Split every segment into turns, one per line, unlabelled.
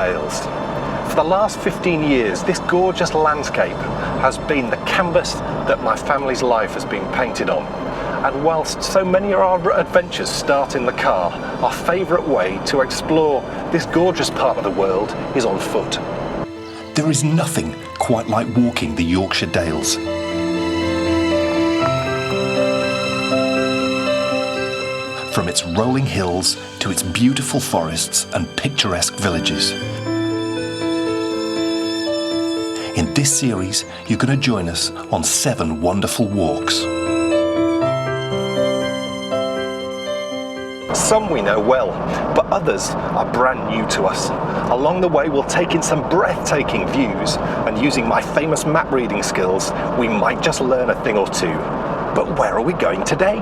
Dales. For the last 15 years, this gorgeous landscape has been the canvas that my family's life has been painted on. And whilst so many of our adventures start in the car, our favourite way to explore this gorgeous part of the world is on foot. There is nothing quite like walking the Yorkshire Dales. From its rolling hills to its beautiful forests and picturesque villages. In this series, you're going to join us on 7 wonderful walks. Some we know well, but others are brand new to us. Along the way, we'll take in some breathtaking views, and using my famous map reading skills, we might just learn a thing or two. But where are we going today?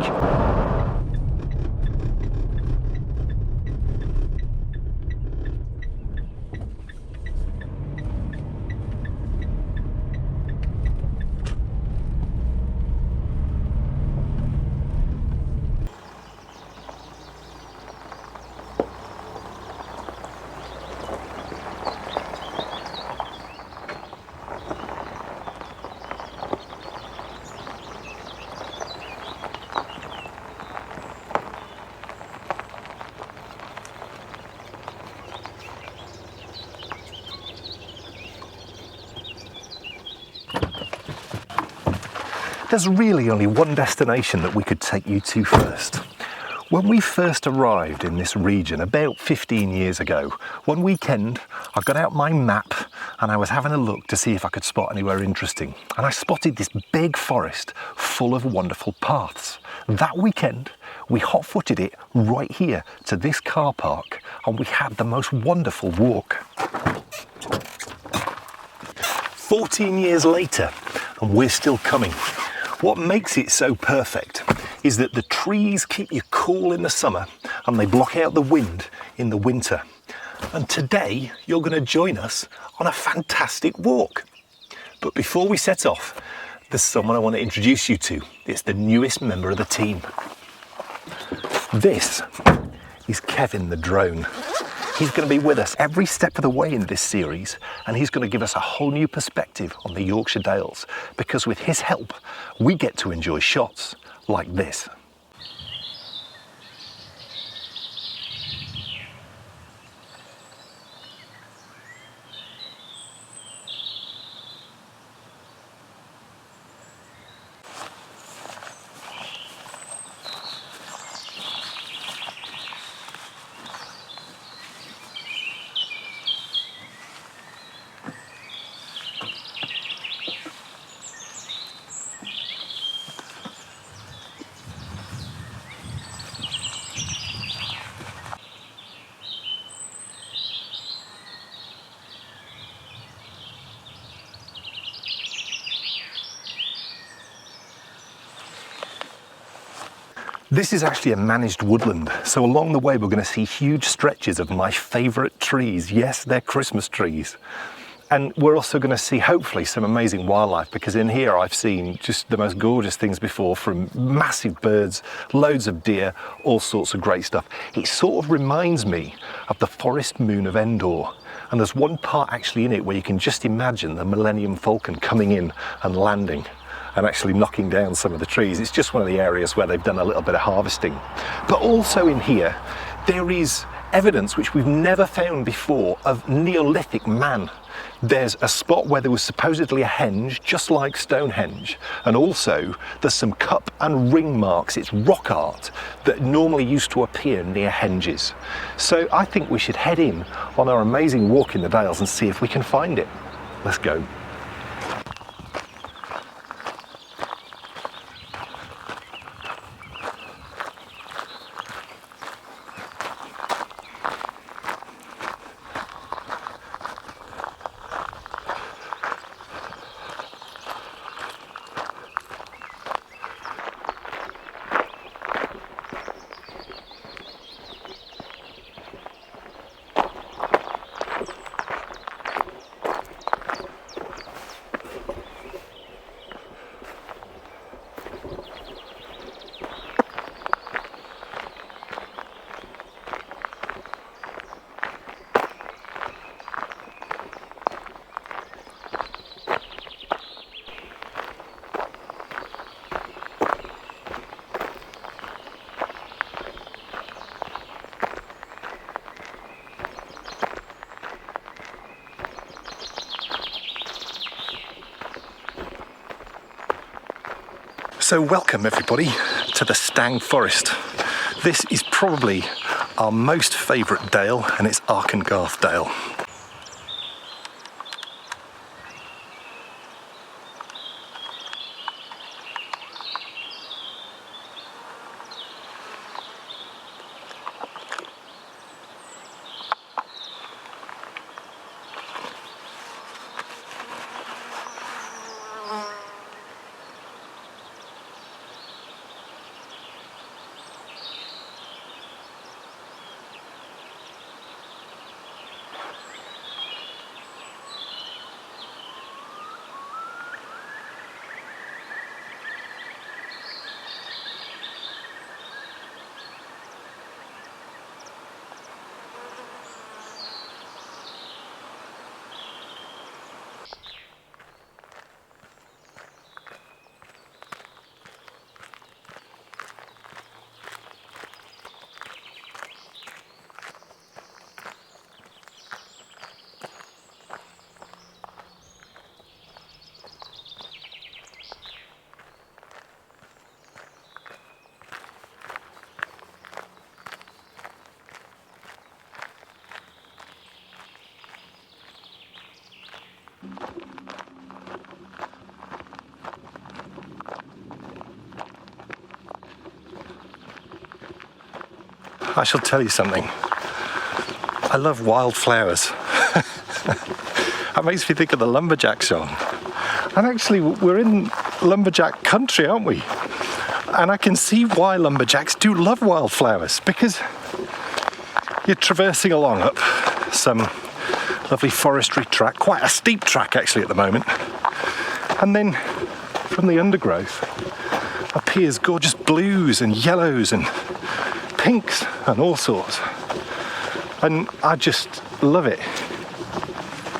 There's really only one destination that we could take you to first. When we first arrived in this region about 15 years ago, one weekend I got out my map and I was having a look to see if I could spot anywhere interesting. And I spotted this big forest full of wonderful paths. That weekend, we hot-footed it right here to this car park and we had the most wonderful walk. 14 years later, and we're still coming. What makes it so perfect is that the trees keep you cool in the summer and they block out the wind in the winter. And today you're going to join us on a fantastic walk. But before we set off, there's someone I want to introduce you to. It's the newest member of the team. This is Kevin the drone. He's going to be with us every step of the way in this series, and he's going to give us a whole new perspective on the Yorkshire Dales, because with his help, we get to enjoy shots like this. This is actually a managed woodland, so along the way we're going to see huge stretches of my favourite trees. Yes, they're Christmas trees. And we're also going to see, hopefully, some amazing wildlife, because in here I've seen just the most gorgeous things before, from massive birds, loads of deer, all sorts of great stuff. It sort of reminds me of the forest moon of Endor. And there's one part actually in it where you can just imagine the Millennium Falcon coming in and landing and actually knocking down some of the trees. It's just one of the areas where they've done a little bit of harvesting. But also in here, there is evidence which we've never found before of Neolithic man. There's a spot where there was supposedly a henge, just like Stonehenge, and also there's some cup and ring marks. It's rock art that normally used to appear near henges. So I think we should head in on our amazing walk in the Dales and see if we can find it. Let's go. So welcome everybody to the Stang Forest. This is probably our most favourite dale, and it's Arkengarthdale. I shall tell you something. I love wildflowers. That makes me think of the Lumberjack song. And actually, we're in lumberjack country, aren't we? And I can see why lumberjacks do love wildflowers, because you're traversing along up some lovely forestry track, quite a steep track actually at the moment. And then from the undergrowth appears gorgeous blues and yellows and pinks and all sorts, and I just love it.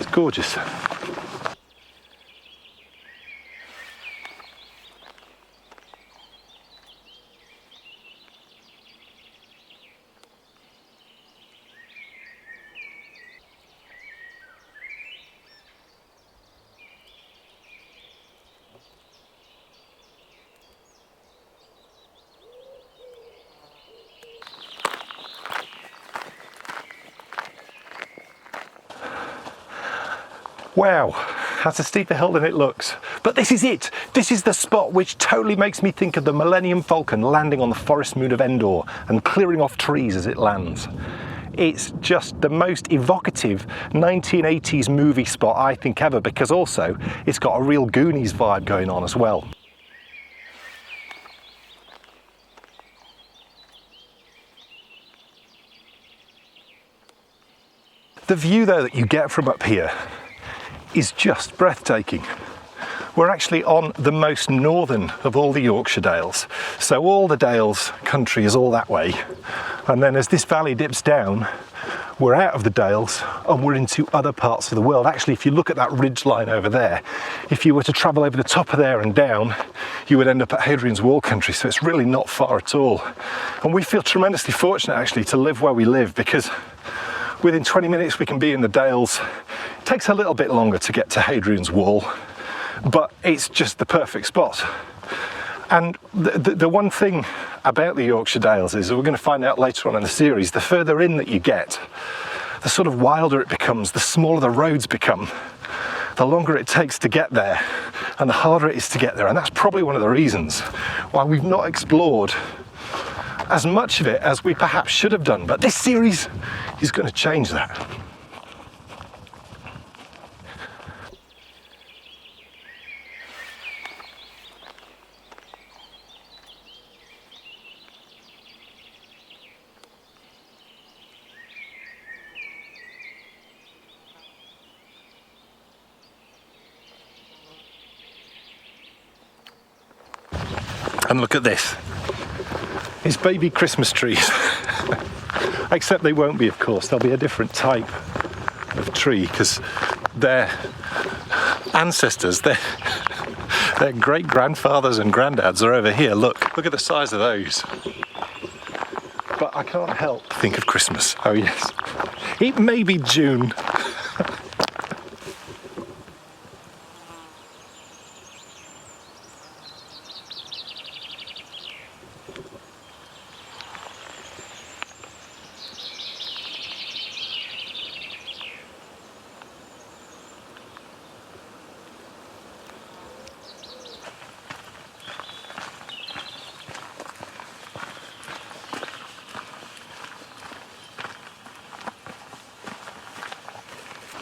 It's gorgeous. Wow, that's a steeper hill than it looks. But this is it. This is the spot which totally makes me think of the Millennium Falcon landing on the forest moon of Endor and clearing off trees as it lands. It's just the most evocative 1980s movie spot I think ever, because also it's got a real Goonies vibe going on as well. The view though that you get from up here is just breathtaking. We're actually on the most northern of all the Yorkshire Dales. So all the Dales country is all that way. And then as this valley dips down, we're out of the Dales and we're into other parts of the world. Actually, if you look at that ridge line over there, if you were to travel over the top of there and down, you would end up at Hadrian's Wall country. So it's really not far at all. And we feel tremendously fortunate actually to live where we live, because within 20 minutes we can be in the Dales. It takes a little bit longer to get to Hadrian's Wall, but it's just the perfect spot. And the one thing about the Yorkshire Dales is, we're going to find out later on in the series, the further in that you get, the sort of wilder it becomes, the smaller the roads become, the longer it takes to get there, and the harder it is to get there. And that's probably one of the reasons why we've not explored as much of it as we perhaps should have done. But this series is going to change that. And look at this. It's baby Christmas trees. Except they won't be, of course. They'll be a different type of tree, because their ancestors, their great grandfathers and granddads are over here. Look at the size of those. But I can't help think of Christmas. Oh yes, it may be June.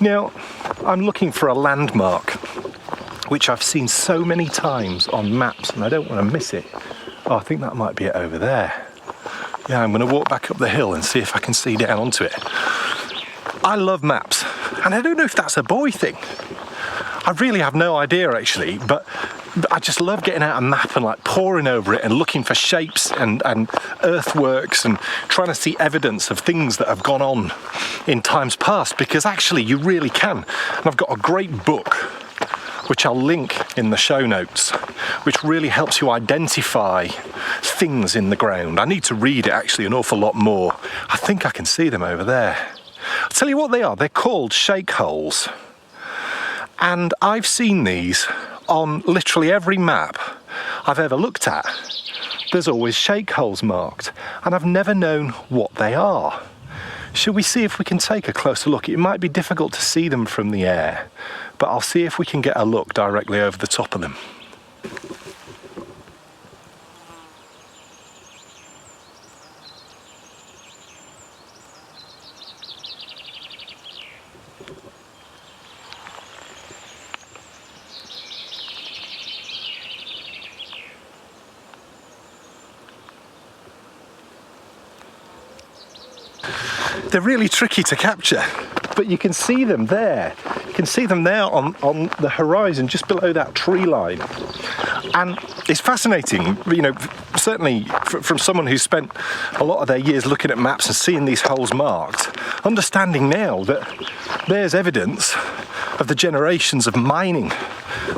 Now, I'm looking for a landmark which I've seen so many times on maps, and I don't want to miss it. Oh, I think that might be it over there. Yeah, I'm going to walk back up the hill and see if I can see down onto it. I love maps, and I don't know if that's a boy thing. I really have no idea actually, but I just love getting out a map and like poring over it and looking for shapes and earthworks and trying to see evidence of things that have gone on in times past, because actually you really can. And I've got a great book which I'll link in the show notes, which really helps you identify things in the ground. I need to read it actually an awful lot more. I think I can see them over there. I'll tell you what they are. They're called shake holes. And I've seen these on literally every map I've ever looked at. There's always shake holes marked, and I've never known what they are. Shall we see if we can take a closer look? It might be difficult to see them from the air, but I'll see if we can get a look directly over the top of them. They're really tricky to capture, but you can see them there. You can see them there on the horizon, just below that tree line. And it's fascinating, you know, certainly from someone who's spent a lot of their years looking at maps and seeing these holes marked, understanding now that there's evidence of the generations of mining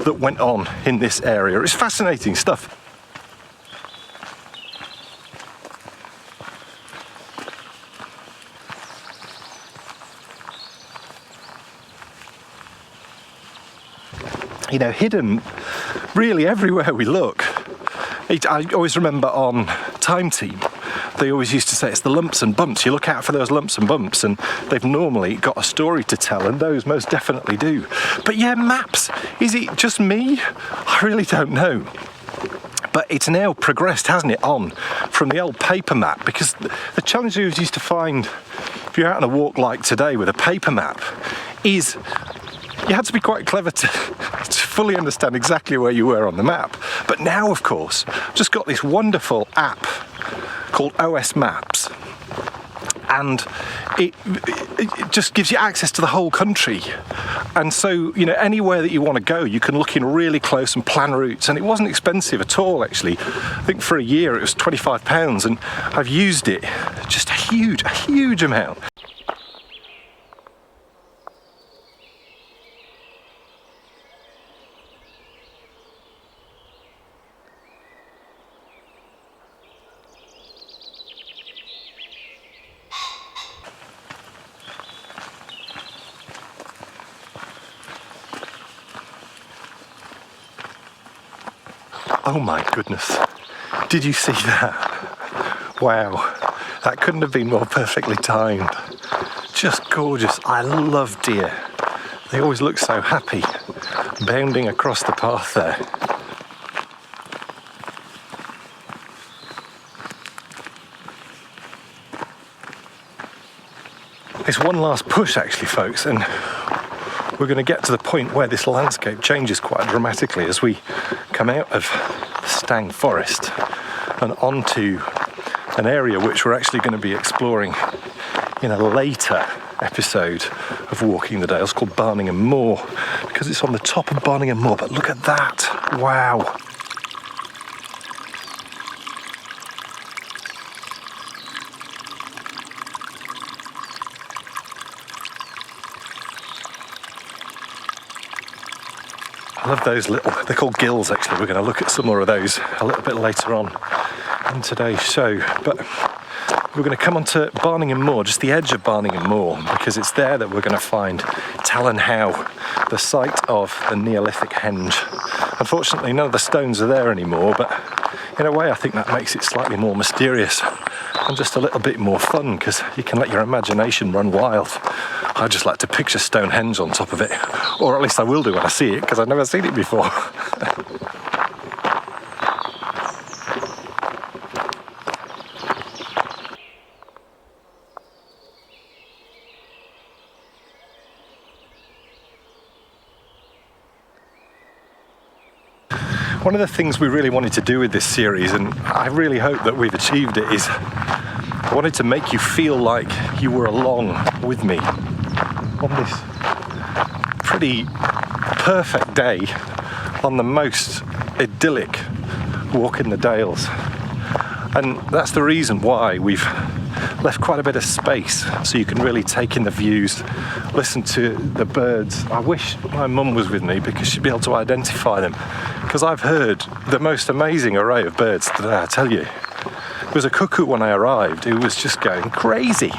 that went on in this area. It's fascinating stuff. You know, hidden really everywhere we look. I always remember on Time Team, they always used to say it's the lumps and bumps. You look out for those lumps and bumps, and they've normally got a story to tell, and those most definitely do. But yeah, maps, is it just me? I really don't know. But it's now progressed, hasn't it, on from the old paper map, because the challenge you used to find if you're out on a walk like today with a paper map is you had to be quite clever to fully understand exactly where you were on the map. But now, of course, I've just got this wonderful app called OS Maps, and it just gives you access to the whole country. And so, you know, anywhere that you want to go, you can look in really close and plan routes. And it wasn't expensive at all, actually. I think for a year it was £25, and I've used it just a huge amount. Oh my goodness, did you see that? Wow, that couldn't have been more perfectly timed. Just gorgeous. I love deer. They always look so happy, bounding across the path there. It's one last push actually, folks, and we're going to get to the point where this landscape changes quite dramatically as we come out of Stang Forest and onto an area which we're actually going to be exploring in a later episode of Walking the Dales called Barningham Moor, because it's on the top of Barningham Moor. But look at that, wow. I love those little, they're called gills actually. We're going to look at some more of those a little bit later on in today's show. But we're going to come onto Barningham Moor, just the edge of Barningham Moor, because it's there that we're going to find Tallin, the site of the Neolithic henge. Unfortunately, none of the stones are there anymore, but in a way I think that makes it slightly more mysterious and just a little bit more fun, because you can let your imagination run wild. I just like to picture Stonehenge on top of it, or at least I will do when I see it, because I've never seen it before. One of the things we really wanted to do with this series, and I really hope that we've achieved it, is I wanted to make you feel like you were along with me on this pretty perfect day on the most idyllic walk in the Dales. And that's the reason why we've left quite a bit of space so you can really take in the views, listen to the birds. I wish my mum was with me because she'd be able to identify them, because I've heard the most amazing array of birds today, I tell you. There was a cuckoo when I arrived who was just going crazy.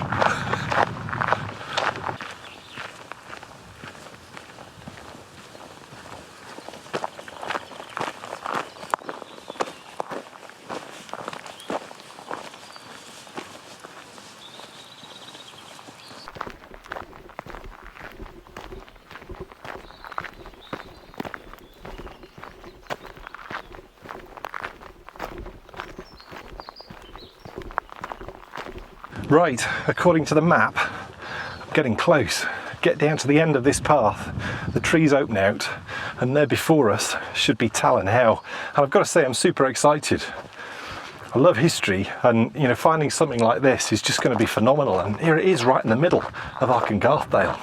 Right, according to the map, I'm getting close. Get down to the end of this path, the trees open out, and there before us should be Tallin. And I've got to say, I'm super excited. I love history, and finding something like this is just going to be phenomenal. And here it is, right in the middle of Arkengarthdale.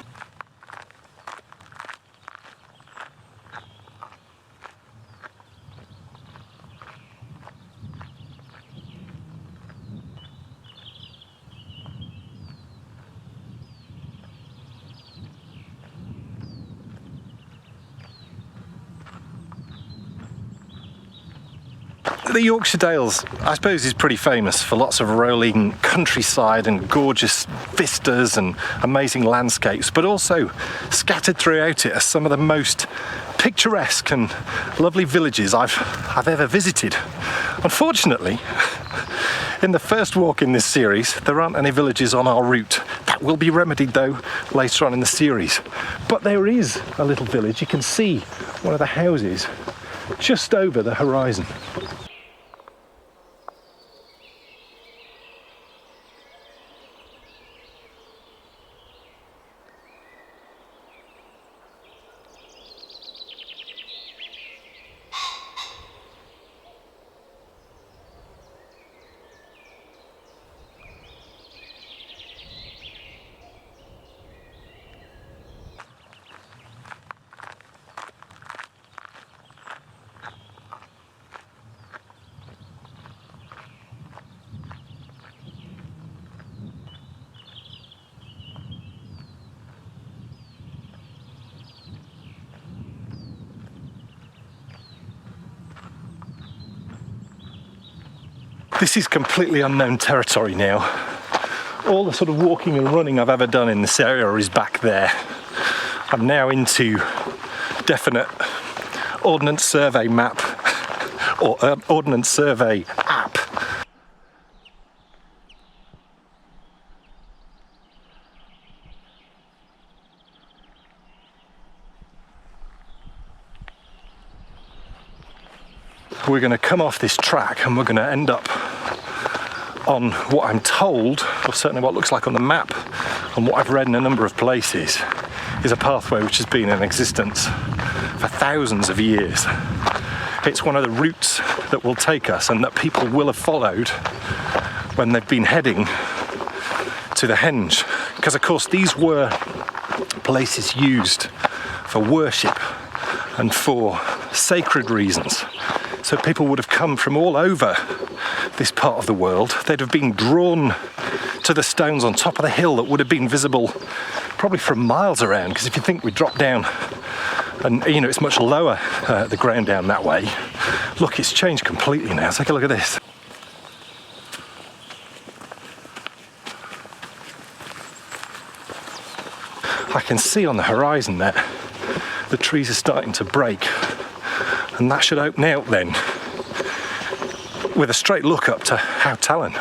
The Yorkshire Dales, I suppose, is pretty famous for lots of rolling countryside and gorgeous vistas and amazing landscapes, but also scattered throughout it are some of the most picturesque and lovely villages I've ever visited. Unfortunately, in the first walk in this series, there aren't any villages on our route. That will be remedied though later on in the series. But there is a little village. You can see one of the houses just over the horizon. This is completely unknown territory now. All the sort of walking and running I've ever done in this area is back there. I'm now into definite Ordnance Survey map or Ordnance Survey app. We're going to come off this track and we're going to end up on what I'm told, or certainly what looks like on the map and what I've read in a number of places, is a pathway which has been in existence for thousands of years. It's one of the routes that will take us and that people will have followed when they've been heading to the henge, because of course these were places used for worship and for sacred reasons. So people would have come from all over this part of the world. They'd have been drawn to the stones on top of the hill that would have been visible probably for miles around, because if you think we drop down and it's much lower, the ground down that way. Look, it's changed completely now. Take a look at this. I can see on the horizon there the trees are starting to break, and that should open out then with a straight look up to How Tallin.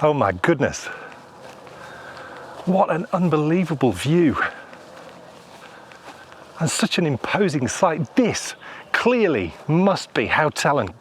Oh my goodness, what an unbelievable view and such an imposing sight. This clearly must be how Tallin.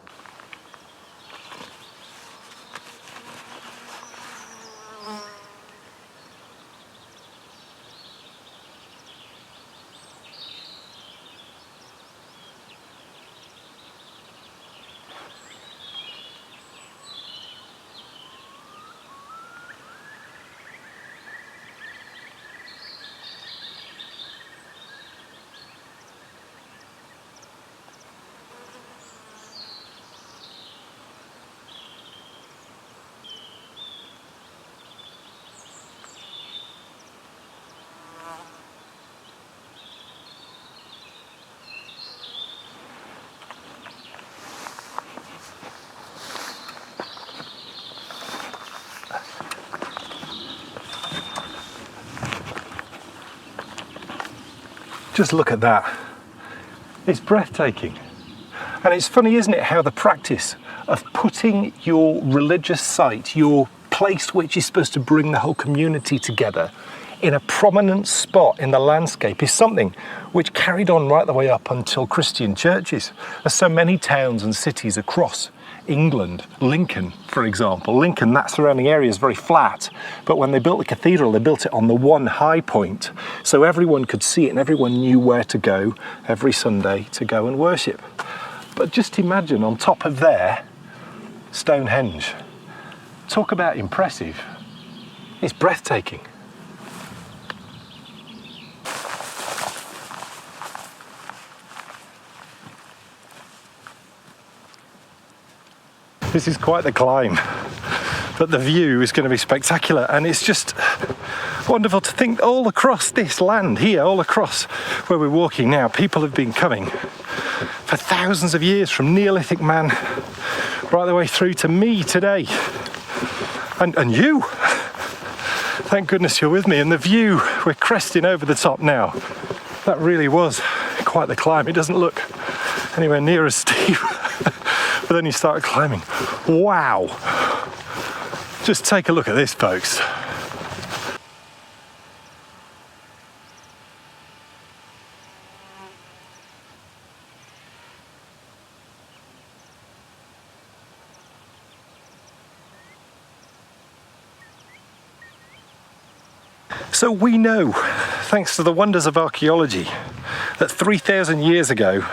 Just look at that. It's breathtaking. And it's funny, isn't it, how the practice of putting your religious site, your place which is supposed to bring the whole community together, in a prominent spot in the landscape is something which carried on right the way up until Christian churches. There's so many towns and cities across England. Lincoln, for example. Lincoln, that surrounding area is very flat, but when they built the cathedral, they built it on the one high point, so everyone could see it and everyone knew where to go every Sunday to go and worship. But just imagine on top of there, Stonehenge. Talk about impressive. It's breathtaking. This is quite the climb, but the view is going to be spectacular, and it's just wonderful to think all across this land here, all across where we're walking now, people have been coming for thousands of years, from Neolithic man right the way through to me today, and you. Thank goodness you're with me, and the view, we're cresting over the top now. That really was quite the climb. It doesn't look anywhere near as steep. But then you start climbing. Wow! Just take a look at this, folks. So we know, thanks to the wonders of archaeology, that 3,000 years ago,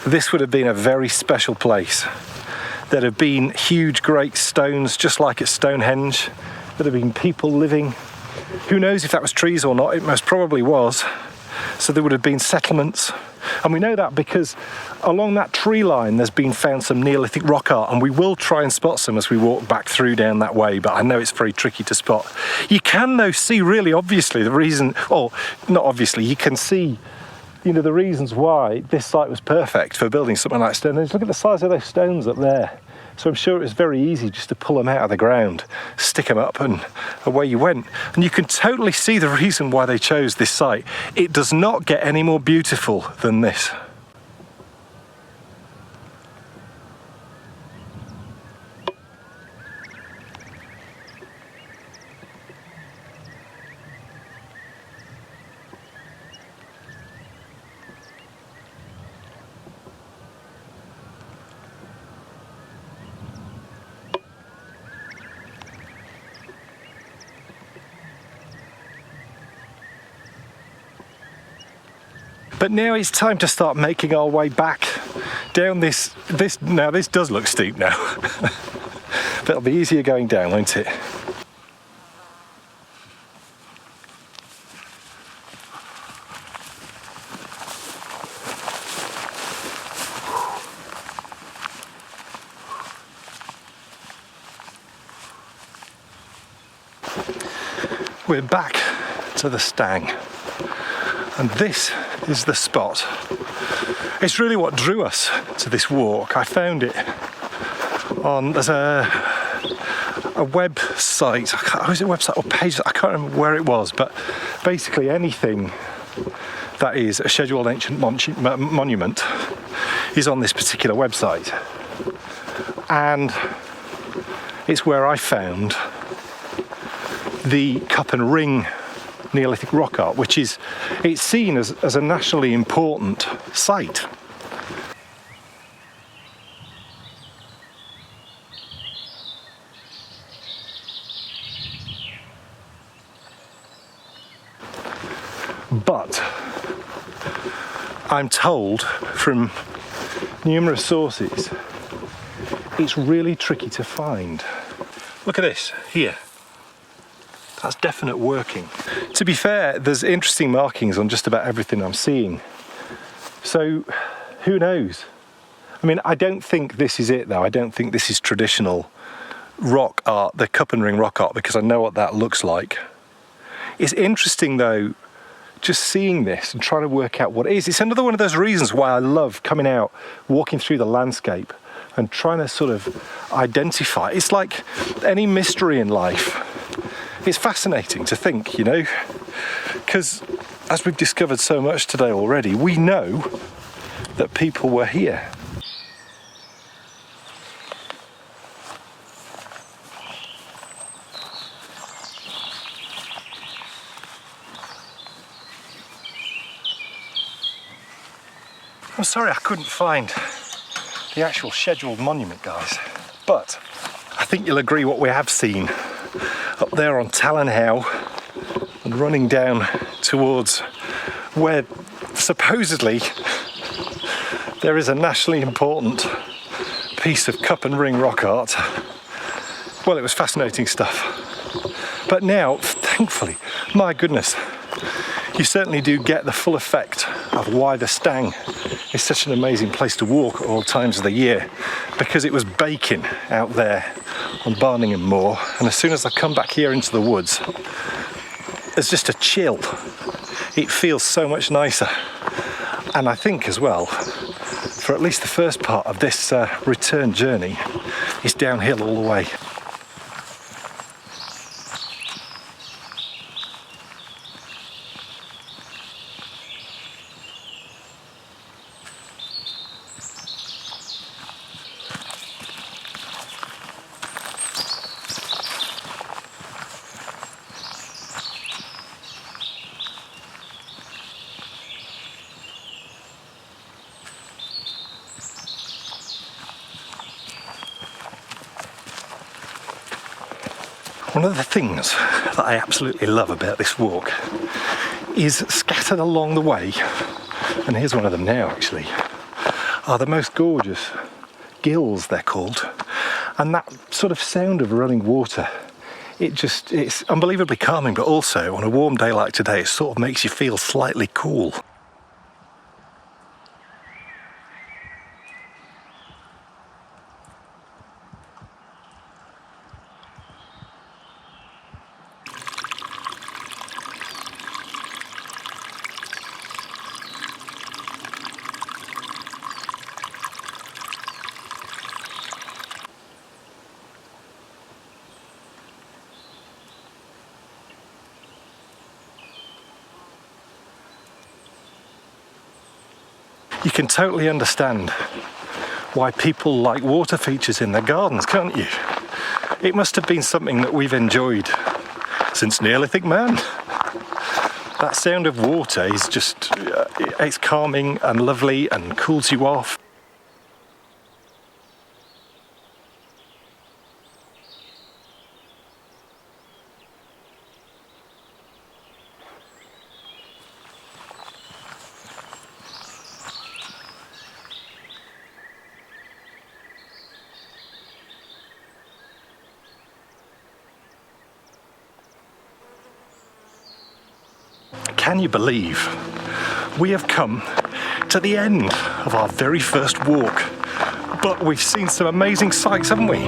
this would have been a very special place. There'd have been huge great stones just like at Stonehenge. There'd have been people living. Who knows if that was trees or not? It most probably was. So there would have been settlements. And we know that because along that tree line there's been found some Neolithic rock art, and we will try and spot some as we walk back through down that way, but I know it's very tricky to spot. You can though see really obviously the reason, or not obviously, you can see the reasons why this site was perfect for building something like Stonehenge. Look at the size of those stones up there. So I'm sure it was very easy just to pull them out of the ground, stick them up, and away you went. And you can totally see the reason why they chose this site. It does not get any more beautiful than this. But now it's time to start making our way back down this. Now this does look steep now. But it'll be easier going down, won't it? We're back to the Stang, and this is the spot. It's really what drew us to this walk. I found it on, there's a website, was it a website or page? I can't remember where it was, but basically anything that is a scheduled ancient monument is on this particular website. And it's where I found the cup and ring Neolithic rock art, which is, it's seen as a nationally important site. but I'm told from numerous sources it's really tricky to find. Look at this here. That's definite working. To be fair, there's interesting markings on just about everything I'm seeing. So who knows? I mean, I don't think this is it though. I don't think this is traditional rock art, the cup and ring rock art, because I know what that looks like. It's interesting though, just seeing this and trying to work out what it is. It's another one of those reasons why I love coming out, walking through the landscape and trying to sort of identify. It's like any mystery in life. It's fascinating to think, you know, because as we've discovered so much today already, we know that people were here. I'm sorry I couldn't find the actual scheduled monument, guys, but I think you'll agree what we have seen up there on Tallin and running down towards where supposedly there is a nationally important piece of cup and ring rock art. Well, it was fascinating stuff. But now, thankfully, my goodness, you certainly do get the full effect of why the Stang is such an amazing place to walk at all times of the year, because it was baking out there on Barningham Moor, and as soon as I come back here into the woods, there's just a chill. It feels so much nicer. And I think as well, for at least the first part of this return journey, it's downhill all the way. One of the things that I absolutely love about this walk is scattered along the way, and here's one of them now actually, are the most gorgeous gills, they're called, and that sort of sound of running water, it's unbelievably calming, but also on a warm day like today it sort of makes you feel slightly cool. You can totally understand why people like water features in their gardens, can't you? It must have been something that we've enjoyed since Neolithic man. That sound of water is just, it's calming and lovely and cools you off. Can you believe we have come to the end of our very first walk? But we've seen some amazing sights, haven't we?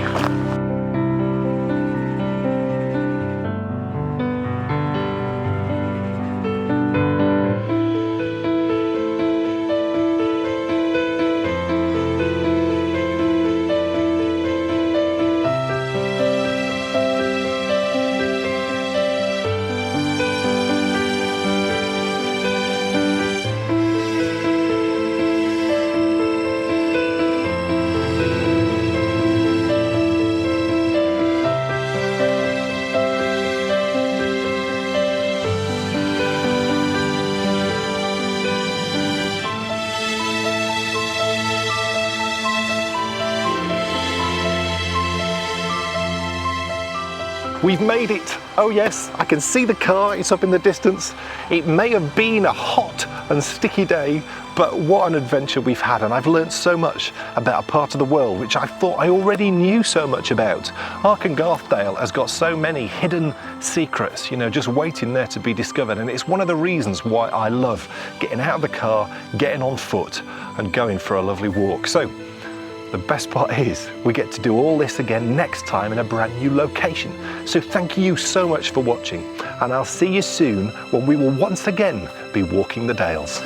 We've made it. Oh yes, I can see the car, it's up in the distance. It may have been a hot and sticky day, but what an adventure we've had, and I've learned so much about a part of the world which I thought I already knew so much about. Arkengarthdale has got so many hidden secrets, you know, just waiting there to be discovered, and it's one of the reasons why I love getting out of the car, getting on foot and going for a lovely walk. So the best part is we get to do all this again next time in a brand new location. So thank you so much for watching, and I'll see you soon when we will once again be walking the Dales.